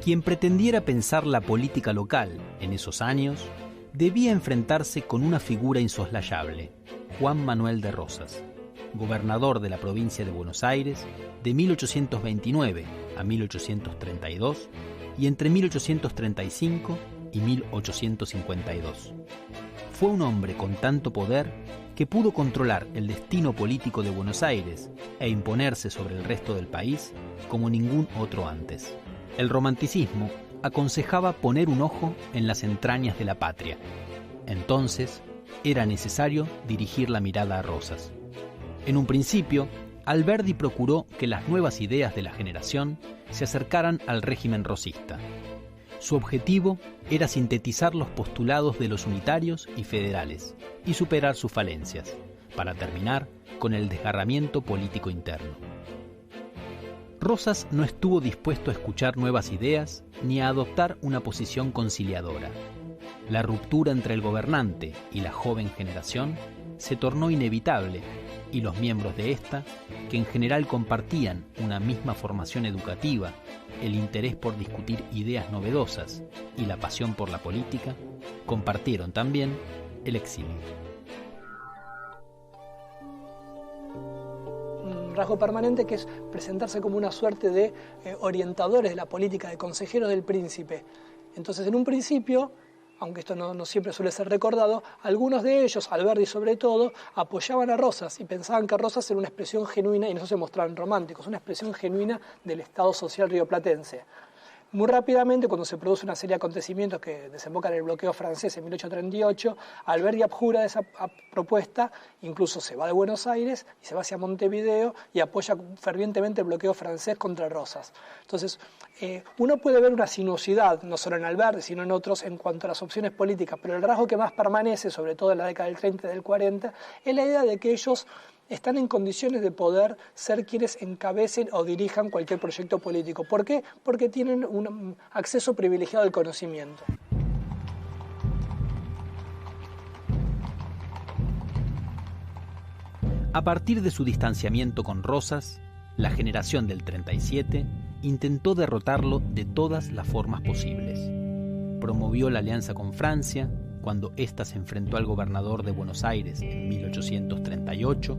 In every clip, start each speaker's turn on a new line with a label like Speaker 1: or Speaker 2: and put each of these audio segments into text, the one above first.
Speaker 1: Quien pretendiera pensar la política local en esos años debía enfrentarse con una figura insoslayable, Juan Manuel de Rosas, gobernador de la provincia de Buenos Aires de 1829 a 1832 y entre 1835 y 1852. Fue un hombre con tanto poder que pudo controlar el destino político de Buenos Aires e imponerse sobre el resto del país como ningún otro antes. El romanticismo aconsejaba poner un ojo en las entrañas de la patria. Entonces, era necesario dirigir la mirada a Rosas. En un principio, Alberdi procuró que las nuevas ideas de la generación se acercaran al régimen rosista. Su objetivo era sintetizar los postulados de los unitarios y federales y superar sus falencias, para terminar con el desgarramiento político interno. Rosas no estuvo dispuesto a escuchar nuevas ideas ni a adoptar una posición conciliadora. La ruptura entre el gobernante y la joven generación se tornó inevitable y los miembros de esta, que en general compartían una misma formación educativa, el interés por discutir ideas novedosas y la pasión por la política, compartieron también el exilio.
Speaker 2: Un rasgo permanente que es presentarse como una suerte de orientadores de la política, de consejeros del príncipe. Entonces, en un principio, aunque esto no siempre suele ser recordado, algunos de ellos, Alberdi sobre todo, apoyaban a Rosas y pensaban que Rosas era una expresión genuina, y en eso se mostraban románticos, una expresión genuina del Estado social rioplatense. Muy rápidamente, cuando se produce una serie de acontecimientos que desembocan en el bloqueo francés en 1838, Alberdi abjura de esa propuesta, incluso se va de Buenos Aires y se va hacia Montevideo y apoya fervientemente el bloqueo francés contra Rosas. Entonces, uno puede ver una sinuosidad, no solo en Alberdi, sino en otros, en cuanto a las opciones políticas, pero el rasgo que más permanece, sobre todo en la década del 30 y del 40, es la idea de que ellos están en condiciones de poder ser quienes encabecen o dirijan cualquier proyecto político. ¿Por qué? Porque tienen un acceso privilegiado al conocimiento.
Speaker 1: A partir de su distanciamiento con Rosas, la generación del 37 intentó derrotarlo de todas las formas posibles. Promovió la alianza con Francia, cuando ésta se enfrentó al gobernador de Buenos Aires en 1838,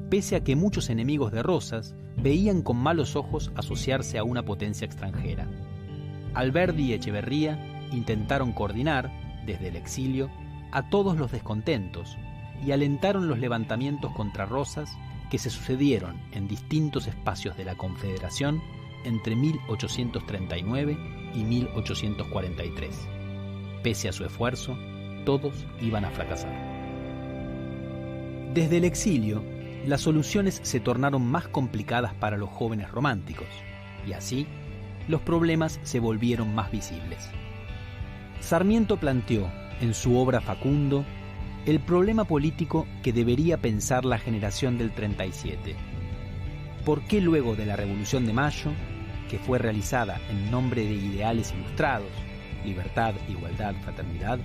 Speaker 1: pese a que muchos enemigos de Rosas veían con malos ojos asociarse a una potencia extranjera. Alberdi y Echeverría intentaron coordinar, desde el exilio, a todos los descontentos y alentaron los levantamientos contra Rosas que se sucedieron en distintos espacios de la Confederación entre 1839 y 1843. Pese a su esfuerzo, todos iban a fracasar. Desde el exilio, las soluciones se tornaron más complicadas para los jóvenes románticos, y así, los problemas se volvieron más visibles. Sarmiento planteó, en su obra Facundo, el problema político que debería pensar la generación del 37. ¿Por qué luego de la Revolución de Mayo, que fue realizada en nombre de ideales ilustrados, libertad, igualdad, fraternidad,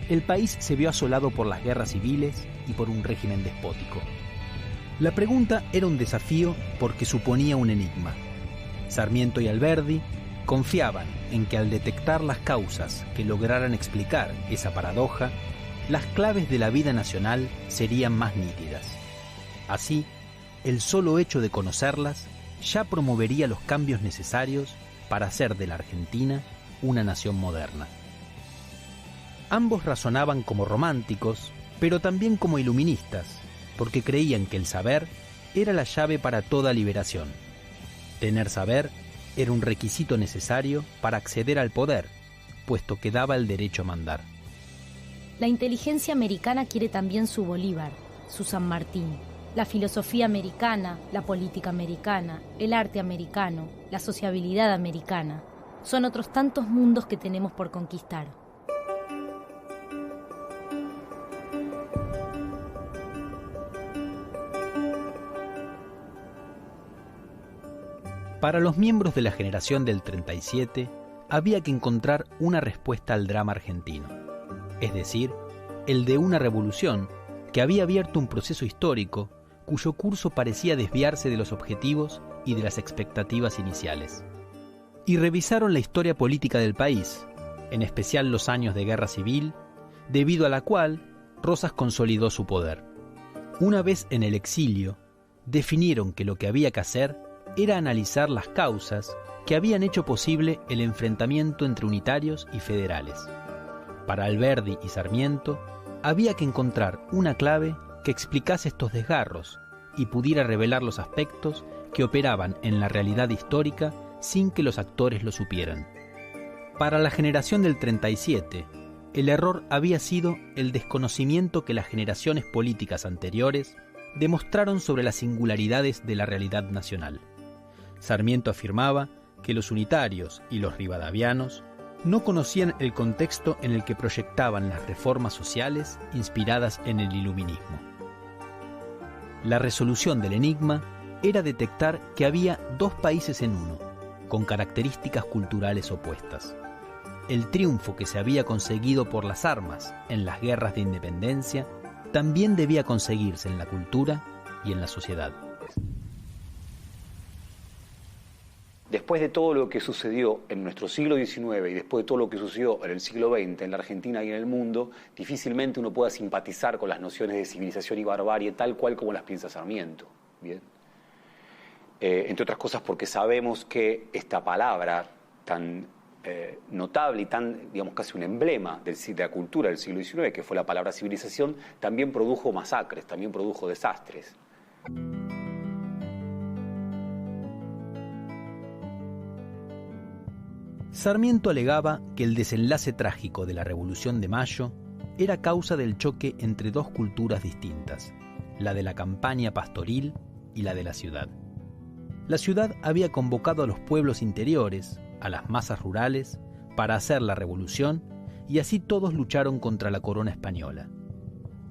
Speaker 1: el país se vio asolado por las guerras civiles y por un régimen despótico? La pregunta era un desafío porque suponía un enigma. Sarmiento y Alberdi confiaban en que al detectar las causas que lograran explicar esa paradoja, las claves de la vida nacional serían más nítidas. Así, el solo hecho de conocerlas ya promovería los cambios necesarios para hacer de la Argentina una nación moderna. Ambos razonaban como románticos, pero también como iluministas, porque creían que el saber era la llave para toda liberación. Tener saber era un requisito necesario para acceder al poder, puesto que daba el derecho a mandar.
Speaker 3: La inteligencia americana quiere también su Bolívar, su San Martín, la filosofía americana, la política americana, el arte americano, la sociabilidad americana. Son otros tantos mundos que tenemos por conquistar.
Speaker 1: Para los miembros de la generación del 37, había que encontrar una respuesta al drama argentino, es decir, el de una revolución que había abierto un proceso histórico cuyo curso parecía desviarse de los objetivos y de las expectativas iniciales. y revisaron la historia política del país, en especial los años de guerra civil, debido a la cual Rosas consolidó su poder. Una vez en el exilio, definieron que lo que había que hacer era analizar las causas que habían hecho posible el enfrentamiento entre unitarios y federales. Para Alberdi y Sarmiento, había que encontrar una clave que explicase estos desgarros y pudiera revelar los aspectos que operaban en la realidad histórica sin que los actores lo supieran. Para la generación del 37, el error había sido el desconocimiento que las generaciones políticas anteriores demostraron sobre las singularidades de la realidad nacional. Sarmiento afirmaba que los unitarios y los rivadavianos no conocían el contexto en el que proyectaban las reformas sociales inspiradas en el iluminismo. La resolución del enigma era detectar que había dos países en uno, con características culturales opuestas. El triunfo que se había conseguido por las armas en las guerras de independencia también debía conseguirse en la cultura y en la sociedad.
Speaker 4: Después de todo lo que sucedió en nuestro siglo XIX y después de todo lo que sucedió en el siglo XX en la Argentina y en el mundo, difícilmente uno pueda simpatizar con las nociones de civilización y barbarie tal cual como las piensa Sarmiento. ¿Bien? Entre otras cosas porque sabemos que esta palabra tan notable y tan, digamos, casi un emblema de la cultura del siglo XIX, que fue la palabra civilización, también produjo masacres, también produjo desastres.
Speaker 1: Sarmiento alegaba que el desenlace trágico de la Revolución de Mayo era causa del choque entre dos culturas distintas, la de la campaña pastoril y la de la ciudad. La ciudad había convocado a los pueblos interiores, a las masas rurales, para hacer la revolución, y así todos lucharon contra la corona española.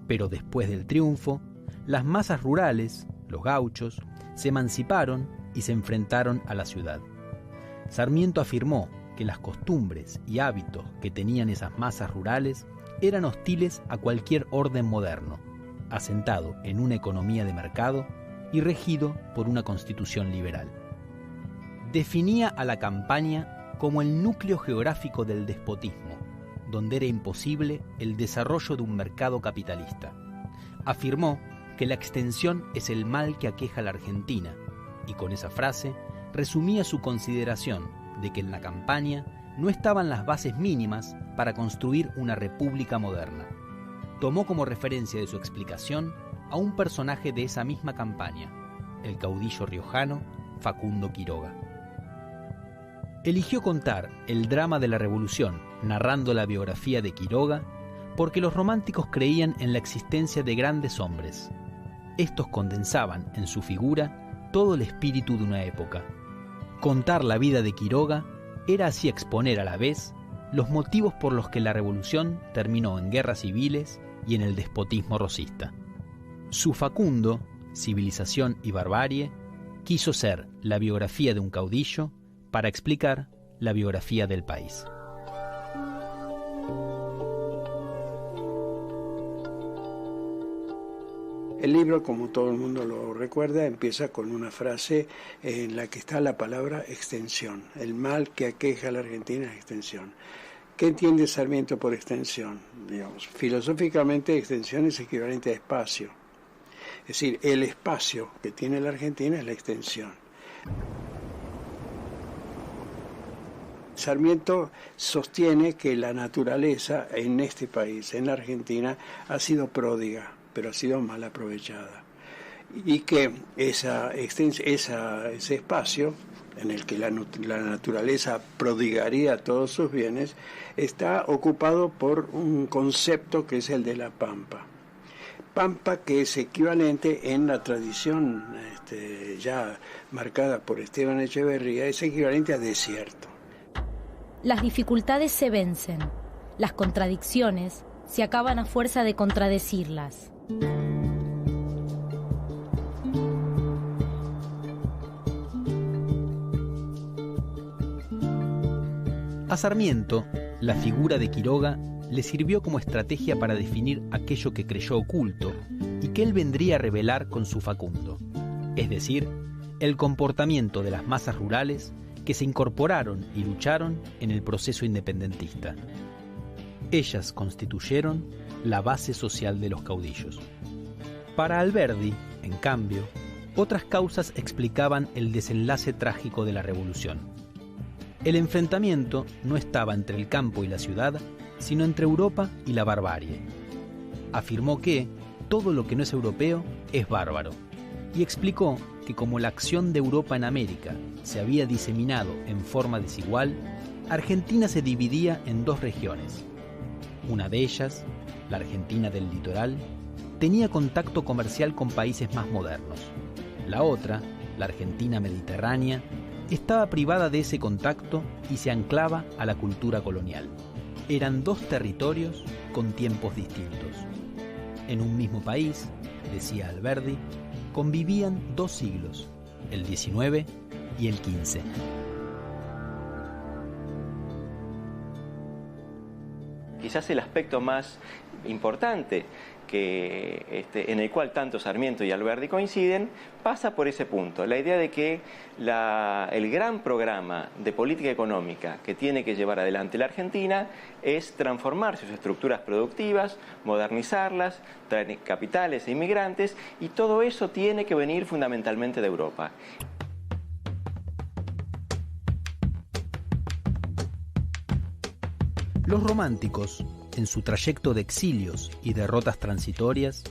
Speaker 1: Pero después del triunfo, las masas rurales, los gauchos, se emanciparon y se enfrentaron a la ciudad. Sarmiento afirmó que las costumbres y hábitos que tenían esas masas rurales eran hostiles a cualquier orden moderno, asentado en una economía de mercado y regido por una constitución liberal. Definía a la campaña como el núcleo geográfico del despotismo, donde era imposible el desarrollo de un mercado capitalista. Afirmó que la extensión es el mal que aqueja a la Argentina, y con esa frase resumía su consideración de que en la campaña no estaban las bases mínimas para construir una república moderna. Tomó como referencia de su explicación a un personaje de esa misma campaña, el caudillo riojano Facundo Quiroga. Eligió contar el drama de la Revolución narrando la biografía de Quiroga porque los románticos creían en la existencia de grandes hombres. Estos condensaban en su figura todo el espíritu de una época. Contar la vida de Quiroga era así exponer a la vez los motivos por los que la revolución terminó en guerras civiles y en el despotismo rosista. Su Facundo, Civilización y Barbarie, quiso ser la biografía de un caudillo para explicar la biografía del país.
Speaker 5: El libro, como todo el mundo lo recuerda, empieza con una frase en la que está la palabra extensión. El mal que aqueja a la Argentina es extensión. ¿Qué entiende Sarmiento por extensión? Digamos, filosóficamente, extensión es equivalente a espacio. Es decir, el espacio que tiene la Argentina es la extensión. Sarmiento sostiene que la naturaleza en este país, en la Argentina, ha sido pródiga, pero ha sido mal aprovechada. Y que ese espacio en el que la naturaleza prodigaría todos sus bienes, está ocupado por un concepto que es el de la pampa. Pampa que es equivalente en la tradición ya marcada por Esteban Echeverría, es equivalente a desierto.
Speaker 3: Las dificultades se vencen, las contradicciones se acaban a fuerza de contradecirlas.
Speaker 1: A Sarmiento, la figura de Quiroga le sirvió como estrategia para definir aquello que creyó oculto y que él vendría a revelar con su Facundo, es decir, el comportamiento de las masas rurales que se incorporaron y lucharon en el proceso independentista. Ellas constituyeron la base social de los caudillos. Para Alberdi, en cambio, otras causas explicaban el desenlace trágico de la revolución. El enfrentamiento no estaba entre el campo y la ciudad, sino entre Europa y la barbarie. Afirmó que todo lo que no es europeo es bárbaro, y explicó que como la acción de Europa en América se había diseminado en forma desigual, Argentina se dividía en dos regiones. Una de ellas, la Argentina del litoral, tenía contacto comercial con países más modernos. La otra, la Argentina mediterránea, estaba privada de ese contacto y se anclaba a la cultura colonial. Eran dos territorios con tiempos distintos. En un mismo país, decía Alberdi, convivían dos siglos, el XIX y el XV.
Speaker 6: Quizás el aspecto más importante en el cual tanto Sarmiento y Alberdi coinciden, pasa por ese punto, la idea de que el gran programa de política económica que tiene que llevar adelante la Argentina es transformar sus estructuras productivas, modernizarlas, traer capitales e inmigrantes, y todo eso tiene que venir fundamentalmente de Europa.
Speaker 1: Los románticos, en su trayecto de exilios y derrotas transitorias,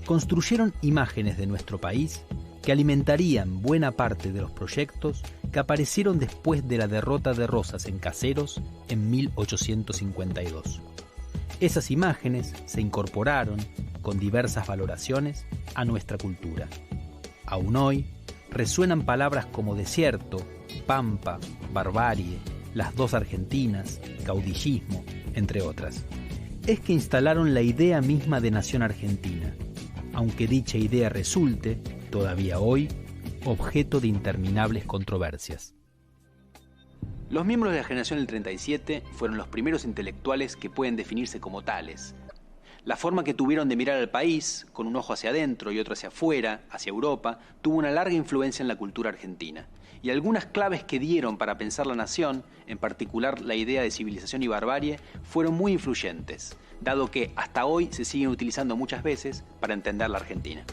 Speaker 1: construyeron imágenes de nuestro país que alimentarían buena parte de los proyectos que aparecieron después de la derrota de Rosas en Caseros en 1852. Esas imágenes se incorporaron, con diversas valoraciones, a nuestra cultura. Aún hoy, resuenan palabras como desierto, pampa, barbarie, las dos Argentinas, caudillismo, entre otras. Es que instalaron la idea misma de nación argentina, aunque dicha idea resulte, todavía hoy, objeto de interminables controversias. Los miembros de la generación del 37 fueron los primeros intelectuales que pueden definirse como tales. La forma que tuvieron de mirar al país, con un ojo hacia adentro y otro hacia afuera, hacia Europa, tuvo una larga influencia en la cultura argentina. Y algunas claves que dieron para pensar la nación, en particular la idea de civilización y barbarie, fueron muy influyentes, dado que hasta hoy se siguen utilizando muchas veces para entender la Argentina.